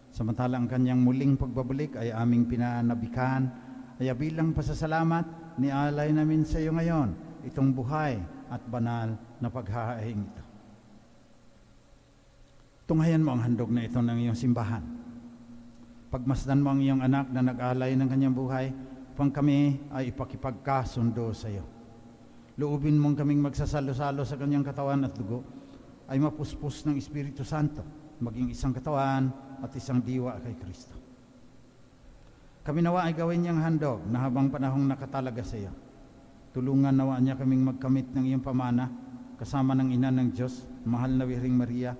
Samantala ang kanyang muling pagbabalik ay aming pinanabikan, ay bilang pasasalamat, nialay namin sa iyo ngayon itong buhay at banal na paghahaing ito. Tunghayan mo ang handog na ito ng iyong simbahan. Pagmasdan mo ang iyong anak na nag-alay ng kanyang buhay, upang kami ay ipakipagkasundo sa iyo. Loobin mong kaming magsasalo-salo sa kanyang katawan at dugo, ay mapuspos ng Espiritu Santo, maging isang katawan at isang diwa kay Kristo. Kami nawa ay gawin niyang handog na habang panahong nakatalaga sa iyo. Tulungan nawa niya kaming magkamit ng iyong pamana, kasama ng ina ng Diyos, mahal na Birheng Maria,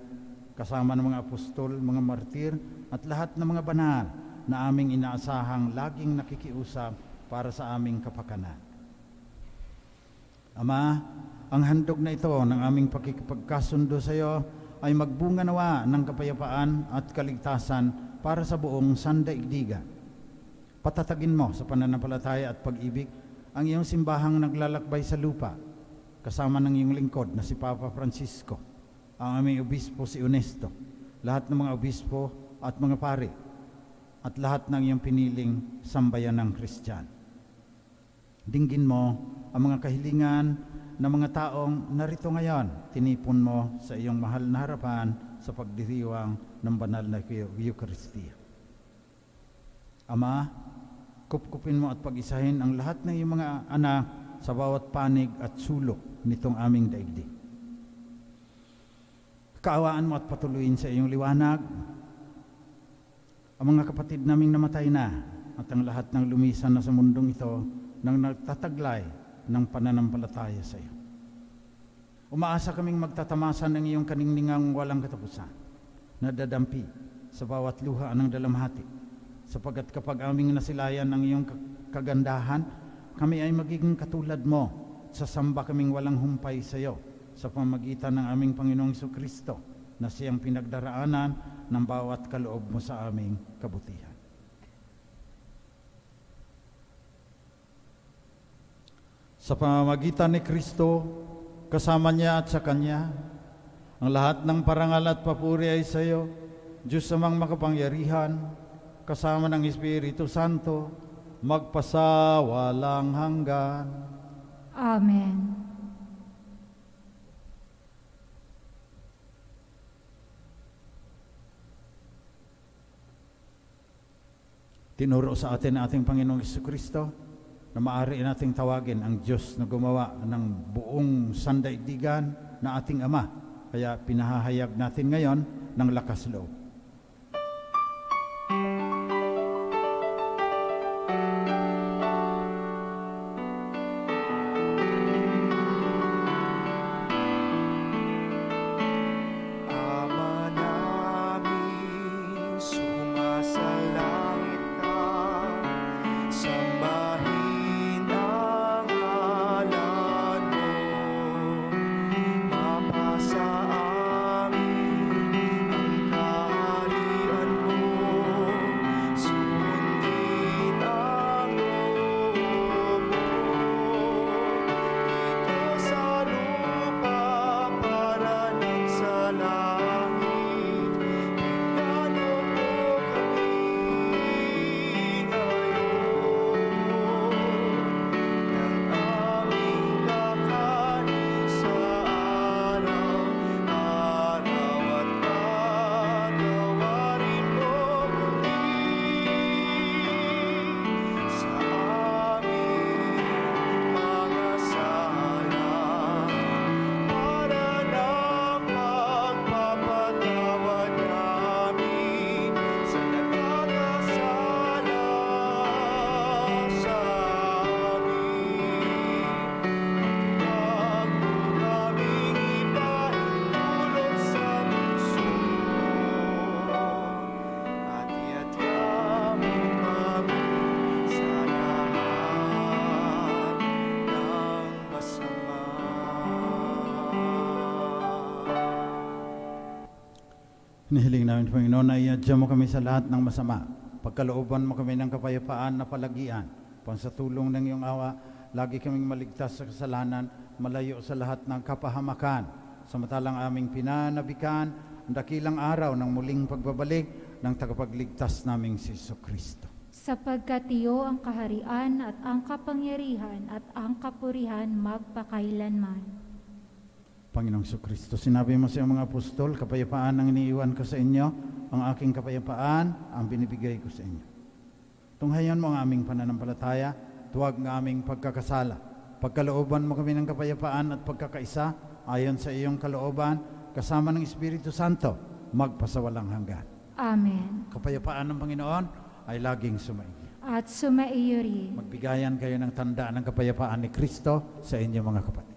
kasama ng mga apostol, mga martir, at lahat ng mga banal na aming inaasahang laging nakikiusap para sa aming kapakanan. Ama, ang handog na ito ng aming pakikipagkasundo sa iyo ay magbunga nawa ng kapayapaan at kaligtasan para sa buong sandaigdigan. Patatagin mo sa pananampalataya at pag-ibig ang iyong simbahang naglalakbay sa lupa, kasama ng iyong lingkod na si Papa Francisco, ang aming obispo si Ernesto, lahat ng mga obispo at mga pari, at lahat ng iyong piniling sambayanang Kristiyano. Dinggin mo ang mga kahilingan ng mga taong narito ngayon. Tinipon mo sa iyong mahal na harapan sa pagdiriwang ng banal na Eucharistia. Ama, kupkupin mo at pag-isahin ang lahat ng iyong mga anak sa bawat panig at sulok nitong aming daigdig. Kaawaan mo at patuloyin sa iyong liwanag ang mga kapatid naming namatay na at ang lahat ng lumisan na sa mundong ito nang nagtataglay ng pananampalataya sa iyo. Umaasa kaming magtatamasan ng iyong kaningningang walang katapusan, na dadampi sa bawat luha ng dalamhati, sapagkat kapag aming nasilayan ng iyong kagandahan, kami ay magiging katulad mo, sasamba kaming walang humpay sa iyo, sa pamagitan ng aming Panginoong Jesucristo, na siyang pinagdaraanan ng bawat kaloob mo sa aming kabutihan. Sa pamamagitan ni Kristo, kasama niya at sa Kanya, ang lahat ng parangal at papuri ay sa iyo, Diyos amang makapangyarihan, kasama ng Espiritu Santo, magpasawalang hanggan. Amen. Tinuro sa atin ang ating Panginoong Jesucristo na maaari nating tawagin ang Diyos na gumawa ng buong sandaigdigan na ating Ama. Kaya pinahahayag natin ngayon ng lakas loob. Ama namin, sumasalangit ka, sambahin ang ngalan mo, mapasa amin ang kaharian mo, sundin ang loob mo, dito sa lupa para ng sa langit. Bigyan mo po kami ngayon ng aming kakanin sa araw-araw at patawarin mo kami sa aming mga sala, para ng pagpapatawad namin sa nagkakasala sa amin. At huwag mo kaming ipahintulot sa puso, at iadya mo kami sa lahat ng masama. Hinihiling namin, Panginoon, na iadya mo kami sa lahat ng masama. Pagkalooban mo kami ng kapayapaan na palagian. Sa tulong ng iyong awa, lagi kaming maligtas sa kasalanan, malayo sa lahat ng kapahamakan. Samantalang aming pinanabikan ang dakilang araw ng muling pagbabalik ng tagapagligtas naming si Jesucristo. Sapagkat iyo ang kaharian at ang kapangyarihan at ang kapurihan magpakailanman. Panginoong Jesucristo, sinabi mo sa iyong mga apostol, kapayapaan ang iniiwan ko sa inyo, ang aking kapayapaan ang binibigay ko sa inyo. Tunghayan mo ang aming pananampalataya, tuwag ng aming pagkakasala. Pagkalooban mo kami ng kapayapaan at pagkakaisa, ayon sa iyong kalooban, kasama ng Espiritu Santo, magpasawalang hanggan. Amen. Kapayapaan ng Panginoon ay laging sumaiyo. At sumaiyo rin. Magbigayan kayo ng tanda ng kapayapaan ni Kristo sa inyong mga kapatid.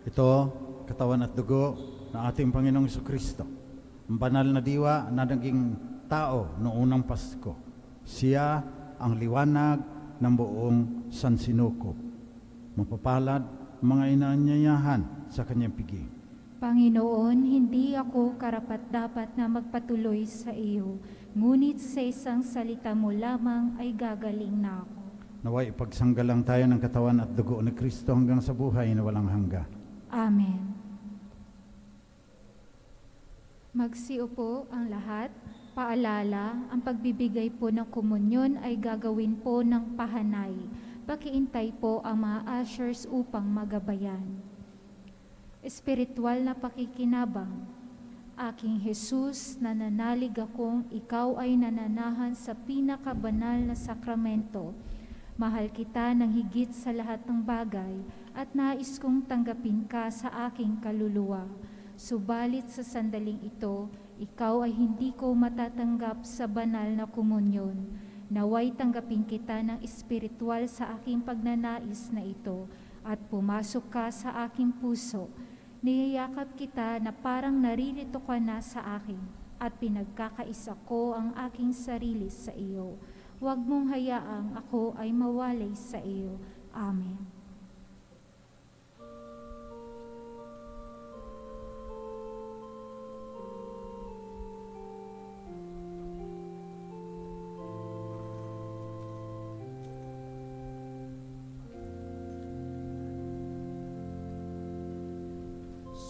Ito, katawan at dugo ng ating Panginoong Kristo, ang banal na diwa na naging tao noong unang Pasko. Siya ang liwanag ng buong sansinukob. Mapapalad ang mga inaanyayahan sa kanyang piging. Panginoon, hindi ako karapat-dapat na magpatuloy sa iyo, ngunit sa isang salita mo lamang ay gagaling na ako. Naway ipagsanggalang tayo ng katawan at dugo ni Kristo hanggang sa buhay na walang hanggan. Amen. Magsiupo ang lahat. Paalala, ang pagbibigay po ng komunyon ay gagawin po ng pahanay. Pakiintay po ang mga ushers upang magabayan. Espiritual na pakikinabang. Aking Jesus, nananalig akong ikaw ay nananahan sa pinakabanal na sakramento. Mahal kita ng higit sa lahat ng bagay at nais kong tanggapin ka sa aking kaluluwa. Subalit sa sandaling ito, ikaw ay hindi ko matatanggap sa banal na komunyon. Naway tanggapin kita ng espiritual sa aking pagnanais na ito at pumasok ka sa aking puso. Niyayakap kita na parang naririto ka na sa akin at pinagkakaisa ko ang aking sarili sa iyo. Huwag mong hayaang ako ay mawalay sa iyo. Amen.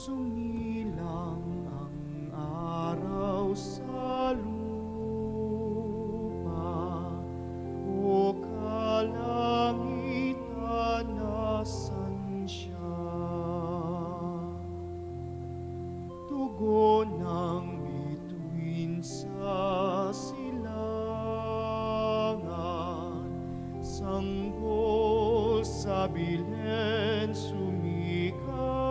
Sumilang ang araw sa lupa, o kalangitan nasan siya. Tugon ng bituin sa silangan, sanggol sa bilen sumikat.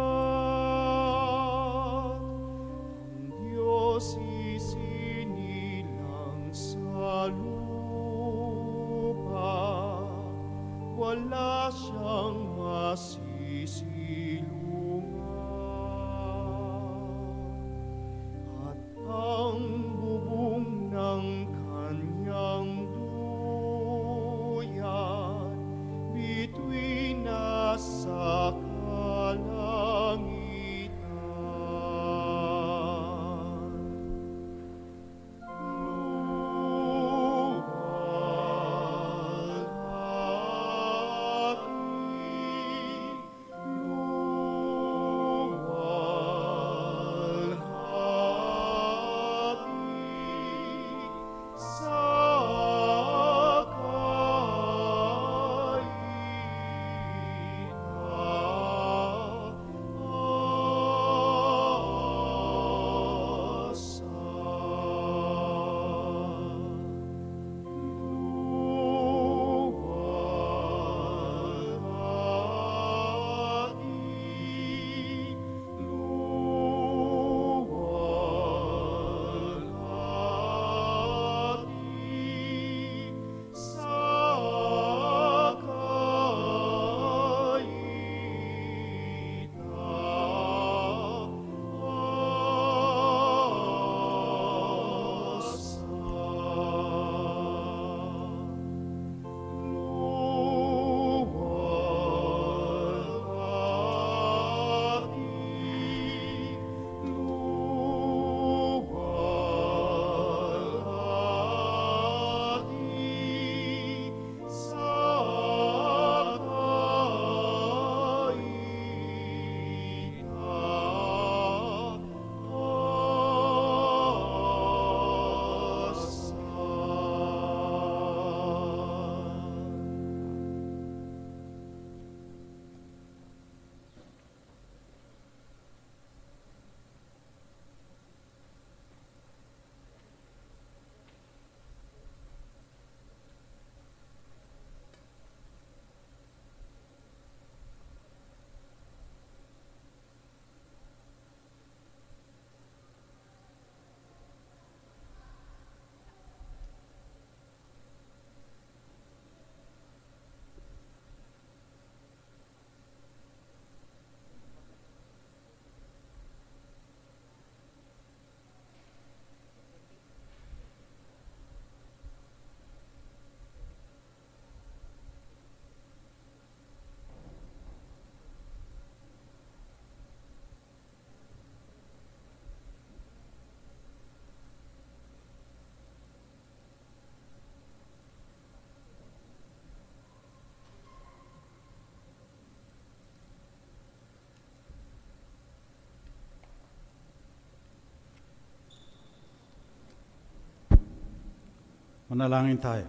Manalangin tayo.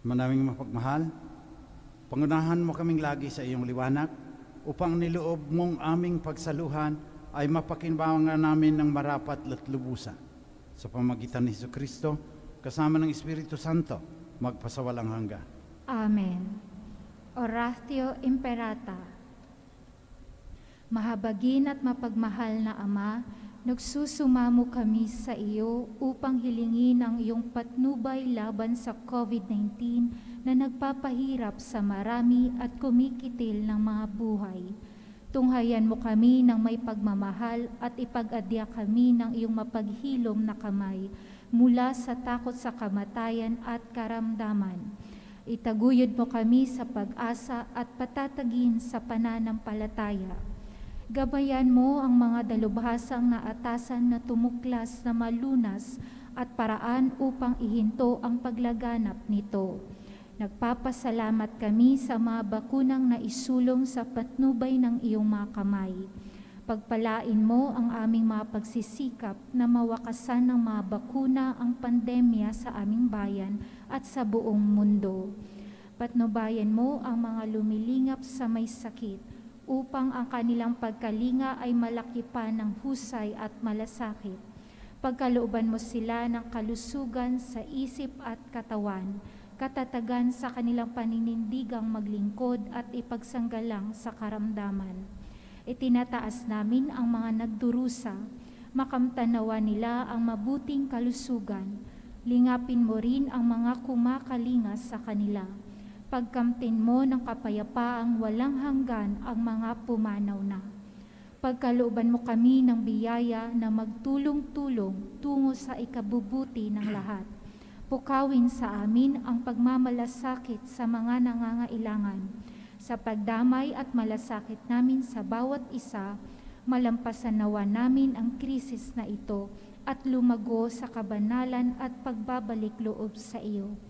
Manaming mapagmahal, pangunahan mo kaming lagi sa iyong liwanag upang niloob mong aming pagsaluhan ay mapakinbangan namin ng marapat at lubusan. Sa pamagitan ni Jesucristo, kasama ng Espiritu Santo, magpasawalang hanggan. Amen. Oratio Imperata. Mahabagin at mapagmahal na Ama, nagsusumamo kami sa iyo upang hilingin ang iyong patnubay laban sa COVID-19 na nagpapahirap sa marami at kumikitil ng mga buhay. Tunghayan mo kami ng may pagmamahal at ipag-adya kami ng iyong mapaghilom na kamay mula sa takot sa kamatayan at karamdaman. Itaguyod mo kami sa pag-asa at patatagin sa pananampalataya. Gabayan mo ang mga dalubhasang naatasan na tumuklas na malunas at paraan upang ihinto ang paglaganap nito. Nagpapasalamat kami sa mga bakunang naisulong sa patnubay ng iyong mga kamay. Pagpalain mo ang aming mga pagsisikap na mawakasan ng mga bakuna ang pandemya sa aming bayan at sa buong mundo. Patnubayan mo ang mga lumilingap sa may sakit upang ang kanilang pagkalinga ay malaki pa ng husay at malasakit. Pagkalooban mo sila ng kalusugan sa isip at katawan, katatagan sa kanilang paninindigang maglingkod at ipagsanggalang sa karamdaman. Itinataas namin ang mga nagdurusa, makamtanawa nila ang mabuting kalusugan. Lingapin mo rin ang mga kumakalinga sa kanila. Pagkamtin mo ng kapayapaang walang hanggan ang mga pumanaw na. Pagkalooban mo kami ng biyaya na magtulong-tulong tungo sa ikabubuti ng lahat. Pukawin sa amin ang pagmamalasakit sa mga nangangailangan. Sa pagdamay at malasakit namin sa bawat isa, malampasan nawa namin ang krisis na ito at lumago sa kabanalan at pagbabalik loob sa iyo.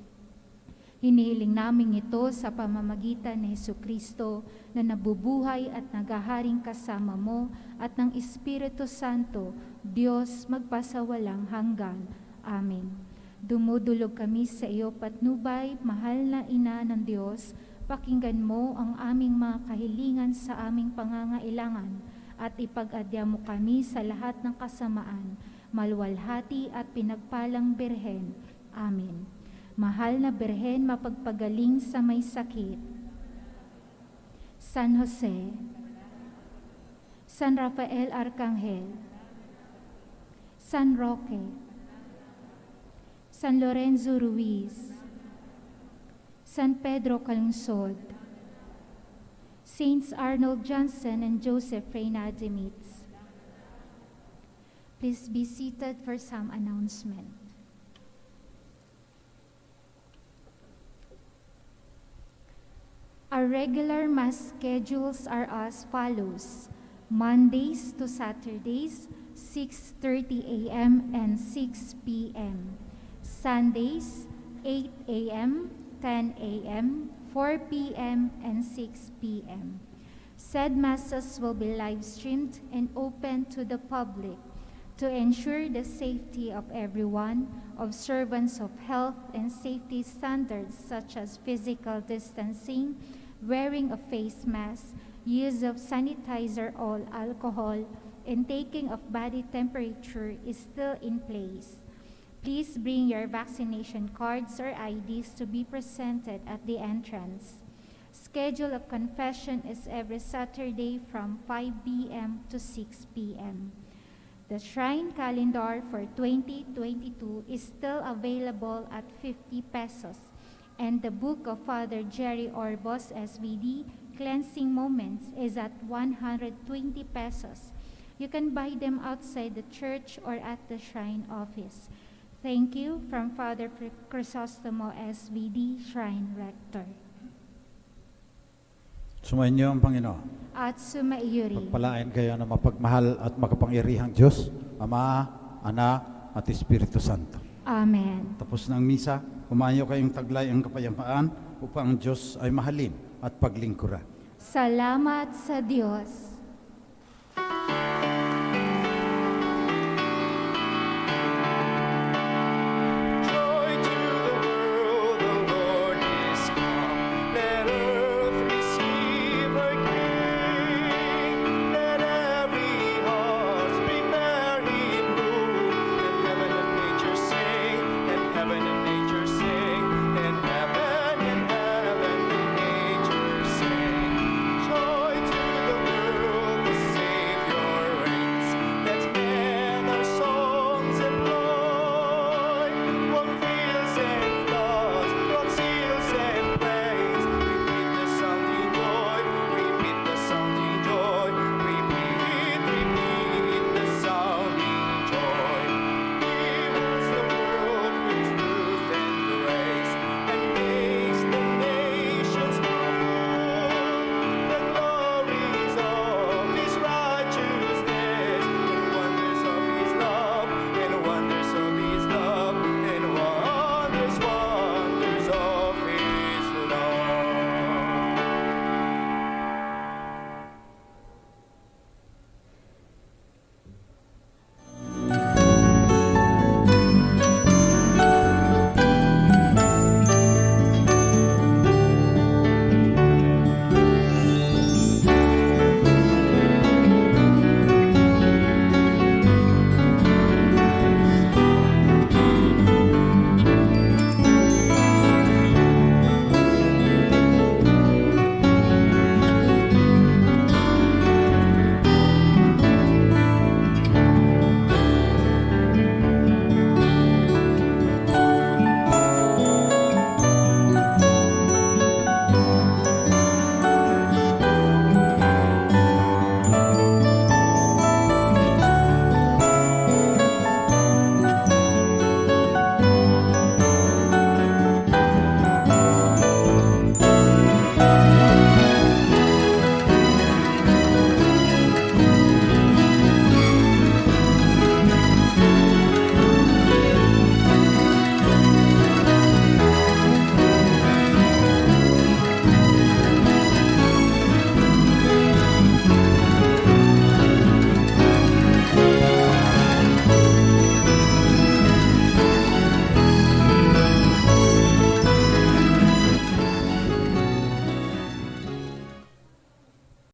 Hinihiling namin ito sa pamamagitan ni Jesucristo na nabubuhay at nagaharing kasama mo at ng Espiritu Santo, Diyos magpasawalang hanggan. Amen. Dumudulog kami sa iyo, patnubay, mahal na Ina ng Diyos. Pakinggan mo ang aming mga kahilingan sa aming pangangailangan at ipag-adya mo kami sa lahat ng kasamaan, maluwalhati at pinagpalang Birhen. Amen. Mahal na Birhen, mapagpagaling sa may sakit. San Jose, San Rafael Arcangel, San Roque, San Lorenzo Ruiz, San Pedro Calungsod, Saints Arnold Johnson and Joseph Reyna Dimitz. Please be seated for some announcement. Our regular Mass schedules are as follows: Mondays to Saturdays, 6:30 a.m. and 6 p.m. Sundays, 8 a.m., 10 a.m., 4 p.m., and 6 p.m. Said Masses will be live-streamed and open to the public to ensure the safety of everyone, observance of health and safety standards such as physical distancing, wearing a face mask, use of sanitizer or alcohol, and taking of body temperature is still in place. Please bring your vaccination cards or IDs to be presented at the entrance. Schedule of confession is every Saturday from 5 p.m. to 6 p.m. The Shrine Calendar for 2022 is still available at 50 pesos, and the Book of Father Jerry Orbos, SVD, Cleansing Moments, is at 120 pesos. You can buy them outside the church or at the Shrine office. Thank you from Father Crisostomo, SVD, Shrine Rector. Sumainyo ang Panginoon. At sumaiyo rin. Pagpalain kayo ng mapagmahal at makapangyarihang Diyos, Ama, Anak, at Espiritu Santo. Amen. Tapos ng misa, humayo kayong taglay ang kapayapaan upang ang Diyos ay mahalin at paglingkuran. Salamat sa Diyos.